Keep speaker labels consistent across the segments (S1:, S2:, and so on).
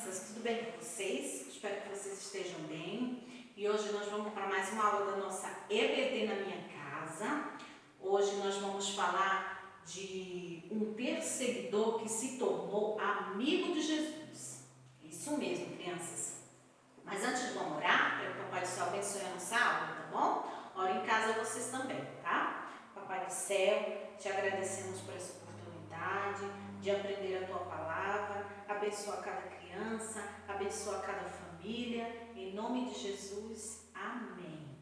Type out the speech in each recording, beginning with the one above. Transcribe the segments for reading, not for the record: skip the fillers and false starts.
S1: crianças, tudo bem com vocês? Espero que vocês estejam bem. E hoje nós vamos para mais uma aula da nossa EBD na minha casa. Hoje nós vamos falar de um perseguidor que se tornou amigo de Jesus. Isso mesmo, crianças. Mas antes vamos orar, para que o Papai do Céu abençoe a nossa aula, tá bom? Ora em casa vocês também, tá? Papai do Céu, te agradecemos por essa oportunidade de aprender a tua palavra, abençoa cada criança, abençoa cada família, em nome de Jesus, amém.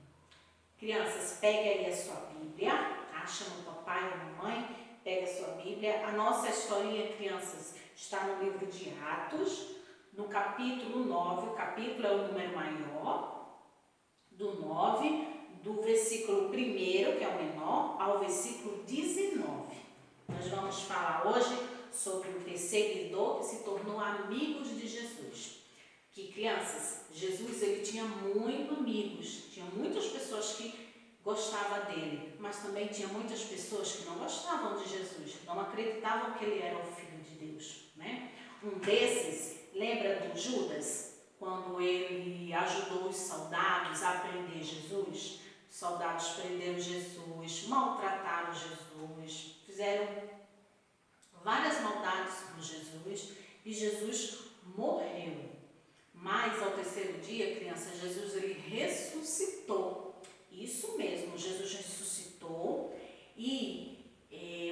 S1: Crianças, pegue aí a sua Bíblia, tá? Chama o papai ou a mamãe, pega a sua Bíblia. A nossa historinha, crianças, está no livro de Atos, no capítulo 9, o capítulo é o número maior, do 9, do versículo 1, que é o menor, ao versículo 19. Nós vamos falar hoje sobre o perseguidor que se tornou amigo de Jesus. Que crianças, Jesus ele tinha muitos amigos, tinha muitas pessoas que gostavam dele, mas também tinha muitas pessoas que não gostavam de Jesus, não acreditavam que ele era o Filho de Deus, né? Um desses, lembra do Judas? Quando ele ajudou os soldados a prender Jesus, os soldados prenderam Jesus, maltrataram Jesus, fizeram várias maldades com Jesus e Jesus morreu. Mas ao terceiro dia, criança, Jesus ele ressuscitou. Isso mesmo, Jesus ressuscitou e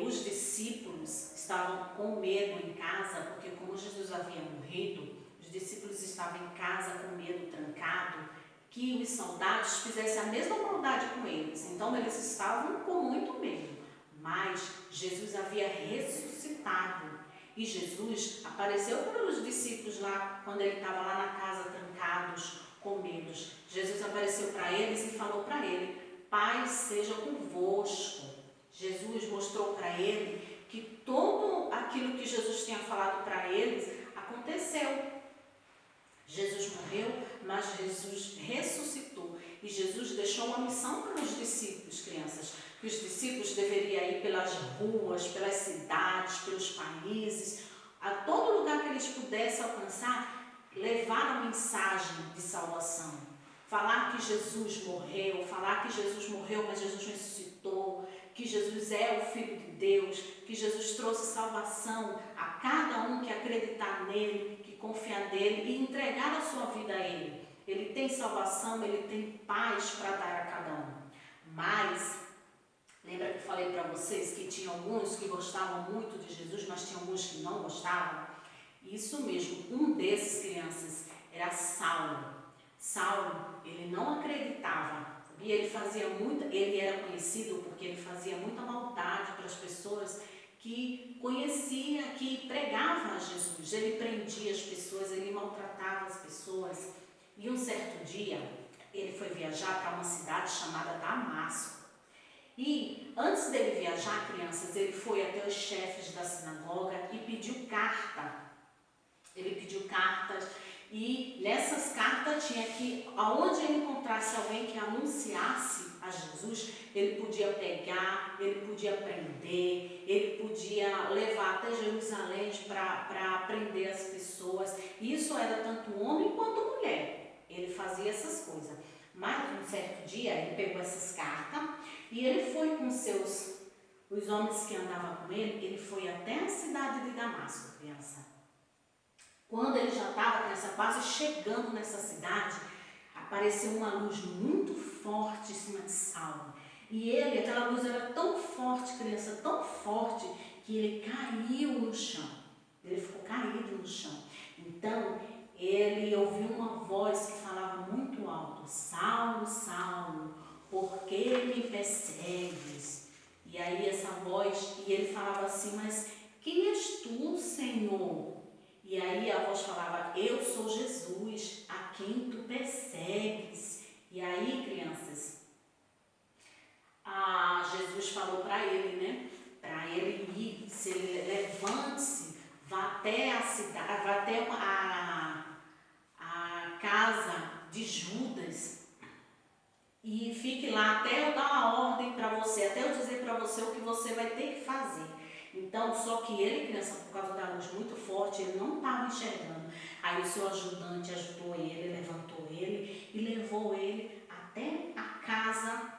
S1: os discípulos estavam com medo em casa, porque como Jesus havia morrido, os discípulos estavam em casa com medo, trancado, que os soldados fizessem a mesma maldade com eles. Então eles estavam com muito medo. Mas Jesus havia ressuscitado e Jesus apareceu para os discípulos lá, quando ele estava lá na casa trancados, com medos. Jesus apareceu para eles e falou para ele: paz seja convosco. Jesus mostrou para ele que tudo aquilo que Jesus tinha falado para eles aconteceu. Jesus morreu, mas Jesus ressuscitou. E Jesus deixou uma missão para os discípulos, crianças, que os discípulos deveriam ir pelas ruas, pelas cidades, pelos países, a todo lugar que eles pudessem alcançar, levar a mensagem de salvação. Falar que Jesus morreu, mas Jesus ressuscitou, que Jesus é o Filho de Deus, que Jesus trouxe salvação a cada um que acreditar nele, que confiar nele e entregar a sua vida a ele. Ele tem salvação, ele tem paz para dar a cada um. Mas, lembra que eu falei para vocês que tinha alguns que gostavam muito de Jesus, mas tinha alguns que não gostavam? Isso mesmo, um desses, crianças, era Saulo. Saulo, ele não acreditava, sabia? Ele era conhecido porque ele fazia muita maldade para as pessoas que conhecia, que pregava a Jesus. Ele prendia as pessoas, ele maltratava as pessoas. E um certo dia, ele foi viajar para uma cidade chamada Damasco. E antes dele viajar, crianças, ele foi até os chefes da sinagoga e pediu carta. Ele pediu cartas e nessas cartas tinha que, aonde ele encontrasse alguém que anunciasse a Jesus, ele podia pegar, ele podia prender, ele podia levar até Jerusalém para prender as pessoas. Isso era tanto homem quanto mulher. Ele fazia essas coisas. Mas um certo dia ele pegou essas cartas e ele foi com os homens que andavam com ele foi até a cidade de Damasco, criança. Quando ele já estava quase chegando nessa cidade, apareceu uma luz muito forte em cima de Saulo. E aquela luz era tão forte, criança, tão forte, que ele caiu no chão. Ele ficou caído no chão. Então, ele ouviu uma voz que falava muito alto: Saulo, Saulo, por que me persegues? E aí essa voz, e ele falava assim: mas quem és tu, Senhor? E aí a voz falava: eu sou Jesus, a quem tu persegues. E aí, crianças, Jesus falou para ele, né? Para ele ir, se ele levante-se, vá até a cidade, vá até a casa de Judas e fique lá até eu dar uma ordem para você, até eu dizer para você o que você vai ter que fazer. Então, só que ele, criança, por causa da luz muito forte, ele não estava enxergando. Aí o seu ajudante ajudou ele, levantou ele e levou ele até a casa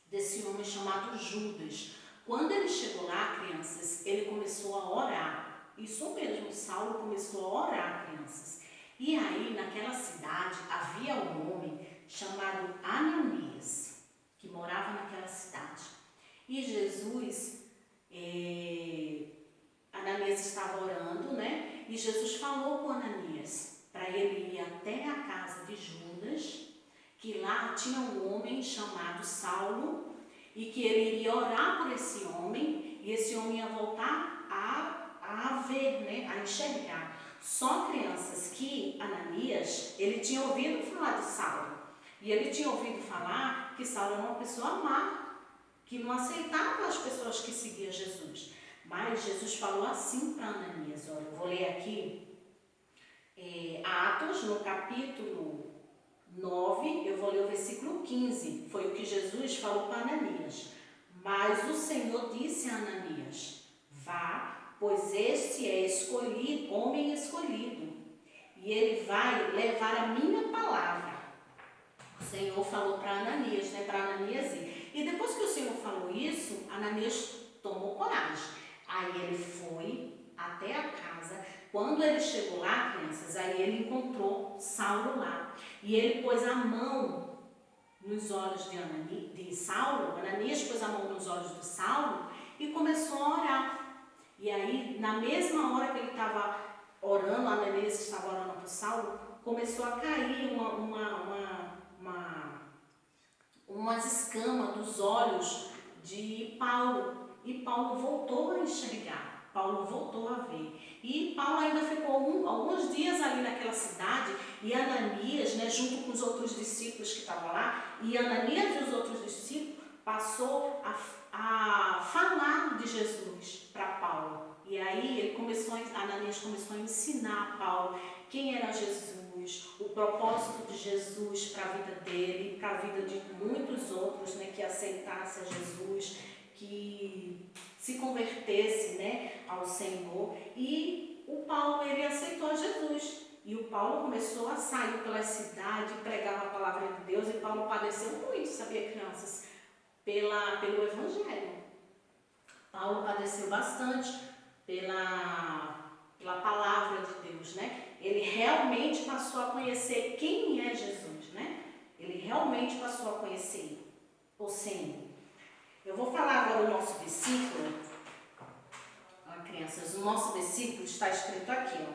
S1: desse homem chamado Judas. Quando ele chegou lá, crianças, ele começou a orar. Isso mesmo, Saulo começou a orar, crianças. E aí, naquela cidade, havia um homem chamado Ananias, que morava naquela cidade. E Jesus, Ananias estava orando, né? E Jesus falou com Ananias para ele ir até a casa de Judas, que lá tinha um homem chamado Saulo, e que ele iria orar por esse homem, e esse homem ia voltar a ver, né? A enxergar. Só, crianças, que Ananias, ele tinha ouvido falar de Saulo, e ele tinha ouvido falar que Saulo era uma pessoa má, que não aceitava as pessoas que seguiam Jesus. Mas Jesus falou assim para Ananias, olha, eu vou ler aqui, Atos, no capítulo 9, eu vou ler o versículo 15, foi o que Jesus falou para Ananias. Mas o Senhor disse a Ananias, vá, pois este é escolhido, homem escolhido, e ele vai levar a minha palavra. O Senhor falou para Ananias, né, para Ananias ir. E depois que o Senhor falou isso, Ananias tomou coragem. Aí ele foi até a casa. Quando ele chegou lá, crianças, aí ele encontrou Saulo lá. E ele pôs a mão nos olhos de Saulo, Ananias pôs a mão nos olhos de Saulo e começou a orar. E aí, na mesma hora que ele estava orando, Ananias estava orando por Saulo, começou a cair umas escamas dos olhos de Paulo. E Paulo voltou a enxergar, Paulo voltou a ver. E Paulo ainda ficou alguns dias ali naquela cidade, e Ananias, né, junto com os outros discípulos que estavam lá, e Ananias e os outros discípulos passou a falar de Jesus para Paulo. E aí Ananias começou a ensinar a Paulo quem era Jesus, o propósito de Jesus para a vida dele, para a vida de muitos outros, né, que aceitassem a Jesus, que se convertesse, né, ao Senhor. E o Paulo, ele aceitou Jesus. E o Paulo começou a sair pela cidade, pregava a palavra de Deus, e Paulo padeceu muito, sabia, crianças? Pelo Evangelho. Paulo padeceu bastante pela palavra de Deus, né? Ele realmente passou a conhecer quem é Jesus, né? Ele realmente passou a conhecer o Senhor. Eu vou falar agora o nosso versículo. Olha, crianças, o nosso versículo está escrito aqui, ó.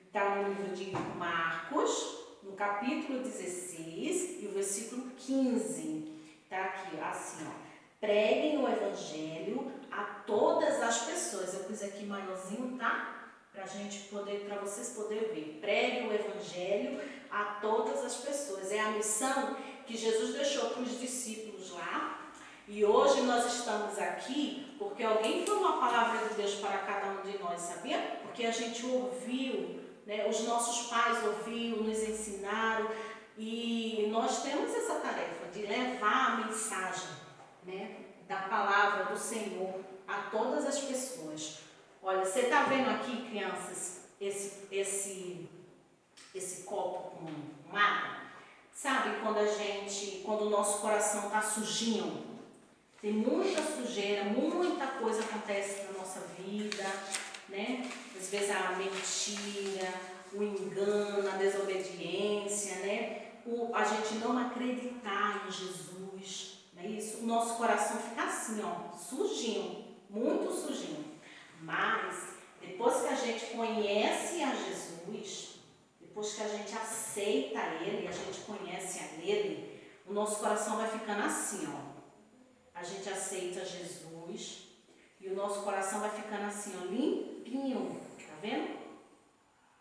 S1: Está no livro de Marcos, no capítulo 16 e o versículo 15. Está aqui, assim, ó. Preguem o evangelho a todas as pessoas. Eu pus aqui maiorzinho, tá? Para vocês poderem ver. Preguem o evangelho a todas as pessoas. É a missão que Jesus deixou para os discípulos lá. E hoje nós estamos aqui porque alguém falou a palavra de Deus para cada um de nós, sabia? Porque a gente ouviu, né? Os nossos pais ouviram, nos ensinaram, e nós temos essa tarefa de levar a mensagem, né, da palavra do Senhor a todas as pessoas. Olha, você está vendo aqui, crianças, esse copo com água? Sabe quando o nosso coração está sujinho? Tem muita sujeira, muita coisa acontece na nossa vida, né? Às vezes a mentira, o engano, a desobediência, né? A gente não acreditar em Jesus, não é isso? O nosso coração fica assim, ó, sujinho, muito sujinho. Mas depois que a gente conhece a Jesus, depois que a gente aceita Ele, a gente conhece a Ele, o nosso coração vai ficando assim, ó. A gente aceita Jesus e o nosso coração vai ficando assim, ó, limpinho, tá vendo?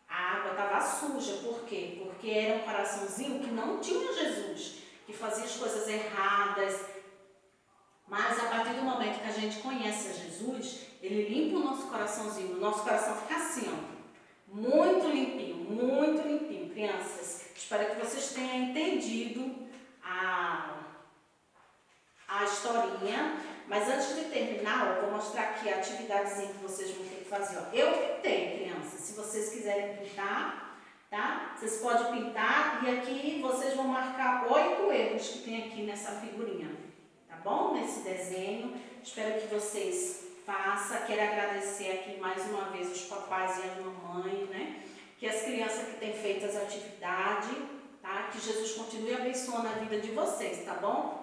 S1: A água estava suja, por quê? Porque era um coraçãozinho que não tinha Jesus, que fazia as coisas erradas. Mas a partir do momento que a gente conhece a Jesus, Ele limpa o nosso coraçãozinho, o nosso coração fica assim, ó, muito limpinho, crianças. Espero que vocês tenham entendido a historinha Mas antes de terminar, eu vou mostrar aqui a atividadezinha que vocês vão ter que fazer. Ó. Eu pintei, crianças. Se vocês quiserem pintar, tá? Vocês podem pintar e aqui vocês vão marcar 8 erros que tem aqui nessa figurinha, tá bom? Nesse desenho. Espero que vocês façam. Quero agradecer aqui mais uma vez os papais e as mamães, né? Que as crianças que têm feito as atividades, tá? Que Jesus continue abençoando a vida de vocês, tá bom?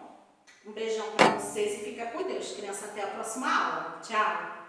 S1: Um beijão para vocês e fica com Deus, criança. Até a próxima aula. Tchau!